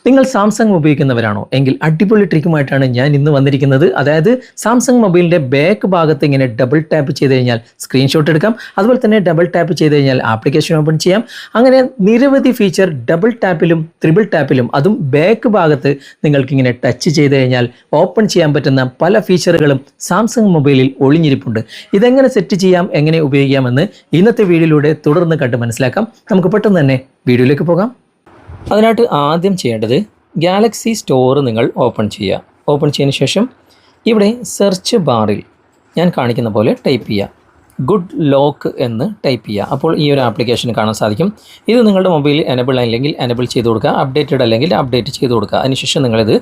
നിങ്ങൾ സാംസങ് ഉപയോഗിക്കുന്നവരാണോ എങ്കിൽ അടിപൊളി ട്രിക്കുമായിട്ടാണ് ഞാൻ ഇന്ന് വന്നിരിക്കുന്നത്. അതായത് സാംസങ് മൊബൈലിൻ്റെ ബാക്ക് ഭാഗത്ത് ഇങ്ങനെ ഡബിൾ ടാപ്പ് ചെയ്ത് കഴിഞ്ഞാൽ സ്ക്രീൻഷോട്ട് എടുക്കാം. അതുപോലെ തന്നെ ഡബിൾ ടാപ്പ് ചെയ്ത് കഴിഞ്ഞാൽ ആപ്ലിക്കേഷൻ ഓപ്പൺ ചെയ്യാം. അങ്ങനെ നിരവധി ഫീച്ചർ ഡബിൾ ടാപ്പിലും ത്രിബിൾ ടാപ്പിലും അതും ബാക്ക് ഭാഗത്ത് നിങ്ങൾക്കിങ്ങനെ ടച്ച് ചെയ്ത് കഴിഞ്ഞാൽ ഓപ്പൺ ചെയ്യാൻ പറ്റുന്ന പല ഫീച്ചറുകളും സാംസങ് മൊബൈലിൽ ഒളിഞ്ഞിരിപ്പുണ്ട്. ഇതെങ്ങനെ സെറ്റ് ചെയ്യാം, എങ്ങനെ ഉപയോഗിക്കാമെന്ന് ഇന്നത്തെ വീഡിയോയിലൂടെ തുടർന്ന് കണ്ട് മനസ്സിലാക്കാം. നമുക്ക് പെട്ടെന്ന് തന്നെ വീഡിയോയിലേക്ക് പോകാം. അതിനായിട്ട് ആദ്യം ചെയ്യേണ്ടത് ഗാലക്സി സ്റ്റോർ നിങ്ങൾ ഓപ്പൺ ചെയ്യുക. ഓപ്പൺ ചെയ്തതിന് ശേഷം ഇവിടെ സെർച്ച് ബാറിൽ ഞാൻ കാണിക്കുന്ന പോലെ ടൈപ്പ് ചെയ്യുക, ഗുഡ് ലോക്ക് എന്ന് ടൈപ്പ് ചെയ്യുക. അപ്പോൾ ഈ ഒരു ആപ്ലിക്കേഷൻ കാണാൻ സാധിക്കും. ഇത് നിങ്ങളുടെ മൊബൈലിൽ എനബിൾ അല്ലെങ്കിൽ എനബിൾ ചെയ്ത് കൊടുക്കുക, അപ്ഡേറ്റഡ് അല്ലെങ്കിൽ അപ്ഡേറ്റ് ചെയ്ത് കൊടുക്കുക. അതിനുശേഷം നിങ്ങളിത്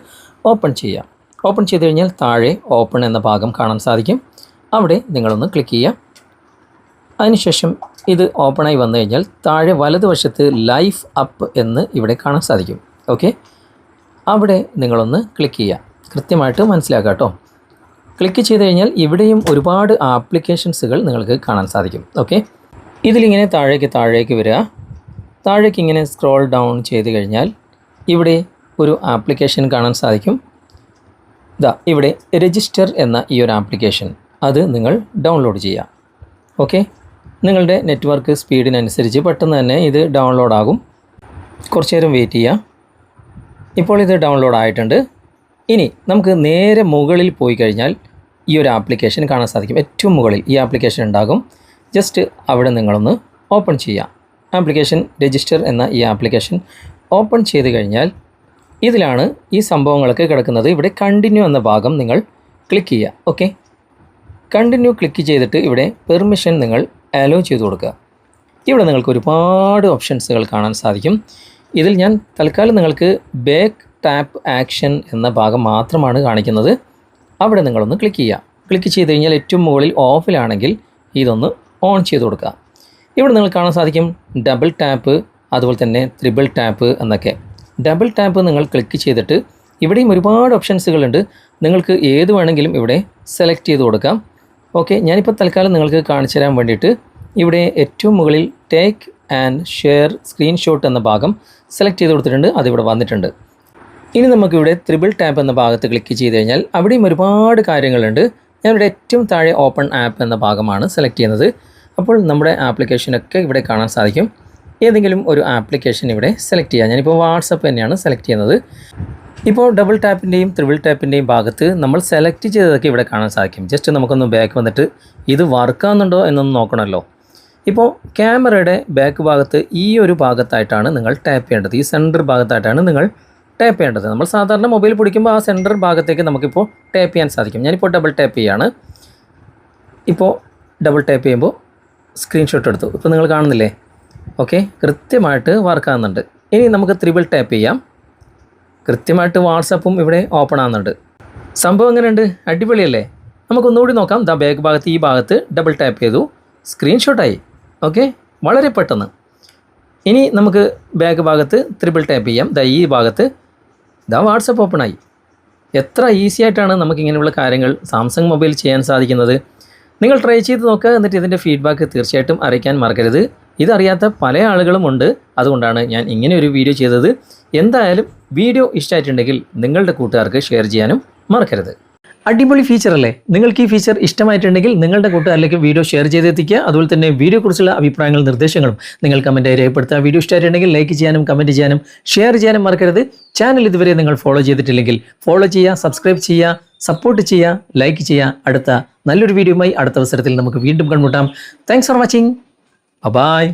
ഓപ്പൺ ചെയ്യുക. ഓപ്പൺ ചെയ്ത് കഴിഞ്ഞാൽ താഴെ ഓപ്പൺ എന്ന ഭാഗം കാണാൻ സാധിക്കും. അവിടെ നിങ്ങളൊന്ന് ക്ലിക്ക് ചെയ്യുക. അതിനുശേഷം ഇത് ഓപ്പണായി വന്നു കഴിഞ്ഞാൽ താഴെ വലതുവശത്ത് ലൈഫ് അപ്പ് എന്ന് ഇവിടെ കാണാൻ സാധിക്കും. ഓക്കെ, അവിടെ നിങ്ങളൊന്ന് ക്ലിക്ക് ചെയ്യുക. കൃത്യമായിട്ട് മനസ്സിലാക്കുക കേട്ടോ. ക്ലിക്ക് ചെയ്ത് കഴിഞ്ഞാൽ ഇവിടെയും ഒരുപാട് ആപ്ലിക്കേഷൻസുകൾ നിങ്ങൾക്ക് കാണാൻ സാധിക്കും. ഓക്കെ, ഇതിലിങ്ങനെ താഴേക്ക് വരിക. താഴേക്ക് ഇങ്ങനെ സ്ക്രോൾ ഡൗൺ ചെയ്ത് കഴിഞ്ഞാൽ ഇവിടെ ഒരു ആപ്ലിക്കേഷൻ കാണാൻ സാധിക്കും. ഇവിടെ രജിസ്റ്റർ എന്ന ഈ ഒരു ആപ്ലിക്കേഷൻ, അത് നിങ്ങൾ ഡൗൺലോഡ് ചെയ്യുക. ഓക്കെ, നിങ്ങളുടെ നെറ്റ്വർക്ക് സ്പീഡിനനുസരിച്ച് പെട്ടെന്ന് തന്നെ ഇത് ഡൗൺലോഡ് ആകും. കുറച്ച് നേരം വെയിറ്റ് ചെയ്യുക. ഇപ്പോൾ ഇത് ഡൗൺലോഡ് ആയിട്ടുണ്ട്. ഇനി നമുക്ക് നേരെ മുകളിൽ പോയി കഴിഞ്ഞാൽ ഈ ഒരു ആപ്ലിക്കേഷൻ കാണാൻ സാധിക്കും. ഏറ്റവും മുകളിൽ ഈ ആപ്ലിക്കേഷൻ ഉണ്ടാകും. ജസ്റ്റ് അവിടെ നിങ്ങളൊന്ന് ഓപ്പൺ ചെയ്യുക. ആപ്ലിക്കേഷൻ രജിസ്റ്റർ എന്ന ഈ ആപ്ലിക്കേഷൻ ഓപ്പൺ ചെയ്ത് കഴിഞ്ഞാൽ ഇതിലാണ് ഈ സംഭവങ്ങളൊക്കെ കിടക്കുന്നത്. ഇവിടെ കണ്ടിന്യൂ എന്ന ഭാഗം നിങ്ങൾ ക്ലിക്ക് ചെയ്യുക. ഓക്കെ, കണ്ടിന്യൂ ക്ലിക്ക് ചെയ്തിട്ട് ഇവിടെ പെർമിഷൻ നിങ്ങൾ അലോ ചെയ്ത് കൊടുക്കുക. ഇവിടെ നിങ്ങൾക്ക് ഒരുപാട് ഓപ്ഷൻസുകൾ കാണാൻ സാധിക്കും. ഇതിൽ ഞാൻ തൽക്കാലം നിങ്ങൾക്ക് ബാക്ക് ടാപ്പ് ആക്ഷൻ എന്ന ഭാഗം മാത്രമാണ് കാണിക്കുന്നത്. അവിടെ നിങ്ങളൊന്ന് ക്ലിക്ക് ചെയ്യുക. ക്ലിക്ക് ചെയ്ത് കഴിഞ്ഞാൽ ഏറ്റവും മുകളിൽ ഓഫിലാണെങ്കിൽ ഇതൊന്ന് ഓൺ ചെയ്ത് കൊടുക്കുക. ഇവിടെ നിങ്ങൾ കാണാൻ സാധിക്കും ഡബിൾ ടാപ്പ്, അതുപോലെ തന്നെ ത്രിബിൾ ടാപ്പ് എന്നൊക്കെ. ഡബിൾ ടാപ്പ് നിങ്ങൾ ക്ലിക്ക് ചെയ്തിട്ട് ഇവിടെയും ഒരുപാട് ഓപ്ഷൻസുകളുണ്ട്. നിങ്ങൾക്ക് ഏത് വേണമെങ്കിലും ഇവിടെ സെലക്ട് ചെയ്ത് കൊടുക്കാം. ഓക്കെ, ഞാനിപ്പോൾ തൽക്കാലം നിങ്ങൾക്ക് കാണിച്ചു തരാൻ വേണ്ടിയിട്ട് ഇവിടെ ഏറ്റവും മുകളിൽ ടേക്ക് ആൻഡ് ഷെയർ സ്ക്രീൻഷോട്ട് എന്ന ഭാഗം സെലക്ട് ചെയ്ത് കൊടുത്തിട്ടുണ്ട്. അതിവിടെ വന്നിട്ടുണ്ട്. ഇനി നമുക്കിവിടെ ത്രിബിൾ ടാപ്പ് എന്ന ഭാഗത്ത് ക്ലിക്ക് ചെയ്ത് കഴിഞ്ഞാൽ അവിടെയും ഒരുപാട് കാര്യങ്ങളുണ്ട്. ഞാനിവിടെ ഏറ്റവും താഴെ ഓപ്പൺ ആപ്പ് എന്ന ഭാഗമാണ് സെലക്ട് ചെയ്യുന്നത്. അപ്പോൾ നമ്മുടെ ആപ്ലിക്കേഷനൊക്കെ ഇവിടെ കാണാൻ സാധിക്കും. ഏതെങ്കിലും ഒരു ആപ്ലിക്കേഷൻ ഇവിടെ സെലക്ട് ചെയ്യുക. ഞാനിപ്പോൾ വാട്സപ്പ് തന്നെയാണ് സെലക്ട് ചെയ്യുന്നത്. ഇപ്പോൾ ഡബിൾ ടാപ്പിൻ്റെയും ത്രിബിൾ ടാപ്പിൻ്റെയും ഭാഗത്ത് നമ്മൾ സെലക്ട് ചെയ്തതൊക്കെ ഇവിടെ കാണാൻ സാധിക്കും. ജസ്റ്റ് നമുക്കൊന്ന് ബാക്ക് വന്നിട്ട് ഇത് വർക്കാവുന്നുണ്ടോ എന്നൊന്ന് നോക്കണമല്ലോ. ഇപ്പോൾ ക്യാമറയുടെ ബാക്ക് ഭാഗത്ത് ഈ ഒരു ഭാഗത്തായിട്ടാണ് നിങ്ങൾ ടാപ്പ് ചെയ്യേണ്ടത്. ഈ സെൻറ്റർ ഭാഗത്തായിട്ടാണ് നിങ്ങൾ ടാപ്പ് ചെയ്യേണ്ടത്. നമ്മൾ സാധാരണ മൊബൈൽ പിടിക്കുമ്പോൾ ആ സെൻറ്റർ ഭാഗത്തേക്ക് നമുക്കിപ്പോൾ ടാപ്പ് ചെയ്യാൻ സാധിക്കും. ഞാനിപ്പോൾ ഡബിൾ ടാപ്പ് ചെയ്യാണ്. ഇപ്പോൾ ഡബിൾ ടാപ്പ് ചെയ്യുമ്പോൾ സ്ക്രീൻഷോട്ട് എടുത്തു. ഇപ്പോൾ നിങ്ങൾ കാണുന്നില്ലേ? ഓക്കെ, കൃത്യമായിട്ട് വർക്കാകുന്നുണ്ട്. ഇനി നമുക്ക് ത്രിബിൾ ടാപ്പ് ചെയ്യാം. കൃത്യമായിട്ട് വാട്സപ്പും ഇവിടെ ഓപ്പൺ ആകുന്നുണ്ട്. സംഭവം എങ്ങനെയുണ്ട്? അടിപൊളിയല്ലേ? നമുക്കൊന്നുകൂടി നോക്കാം. ബാക്ക് ഭാഗത്ത് ഈ ഭാഗത്ത് ഡബിൾ ടാപ്പ് ചെയ്തു, സ്ക്രീൻഷോട്ടായി. ഓക്കെ, വളരെ പെട്ടെന്ന്. ഇനി നമുക്ക് ബാക്ക് ഭാഗത്ത് ത്രിബിൾ ടാപ്പ് ചെയ്യാം. ഈ ഭാഗത്ത് വാട്സപ്പ് ഓപ്പണായി. എത്ര ഈസി ആയിട്ടാണ് നമുക്കിങ്ങനെയുള്ള കാര്യങ്ങൾ സാംസങ് മൊബൈൽ ചെയ്യാൻ സാധിക്കുന്നത്. നിങ്ങൾ ട്രൈ ചെയ്ത് നോക്കുക. എന്നിട്ട് ഇതിൻ്റെ ഫീഡ്ബാക്ക് തീർച്ചയായിട്ടും അറിയിക്കാൻ മറക്കരുത്. ഇതറിയാത്ത പല ആളുകളുമുണ്ട്. അതുകൊണ്ടാണ് ഞാൻ ഇങ്ങനെ ഒരു വീഡിയോ ചെയ്തത്. എന്തായാലും വീഡിയോ ഇഷ്ടമായിട്ടുണ്ടെങ്കിൽ നിങ്ങളുടെ കൂട്ടുകാർക്ക് ഷെയർ ചെയ്യാനും മറക്കരുത്. അടിപൊളി ഫീച്ചർ അല്ലേ? നിങ്ങൾക്ക് ഈ ഫീച്ചർ ഇഷ്ടമായിട്ടുണ്ടെങ്കിൽ നിങ്ങളുടെ കൂട്ടുകാരിലേക്ക് വീഡിയോ ഷെയർ ചെയ്തെത്തിക്കുക. അതുപോലെ തന്നെ വീഡിയോയെക്കുറിച്ചുള്ള അഭിപ്രായങ്ങളും നിർദ്ദേശങ്ങളും നിങ്ങൾ കമൻറ്റായി രേഖപ്പെടുത്തുക. വീഡിയോ ഇഷ്ടമായിട്ടുണ്ടെങ്കിൽ ലൈക്ക് ചെയ്യാനും കമൻറ്റ് ചെയ്യാനും ഷെയർ ചെയ്യാനും മറക്കരുത്. ചാനൽ ഇതുവരെ നിങ്ങൾ ഫോളോ ചെയ്തിട്ടില്ലെങ്കിൽ ഫോളോ ചെയ്യുക, സബ്സ്ക്രൈബ് ചെയ്യുക, സപ്പോർട്ട് ചെയ്യുക, ലൈക്ക് ചെയ്യുക. അടുത്ത നല്ലൊരു വീഡിയോയുമായി അടുത്ത അവസരത്തിൽ നമുക്ക് വീണ്ടും കണ്ടുമുട്ടാം. Thanks for watching. ബൈ.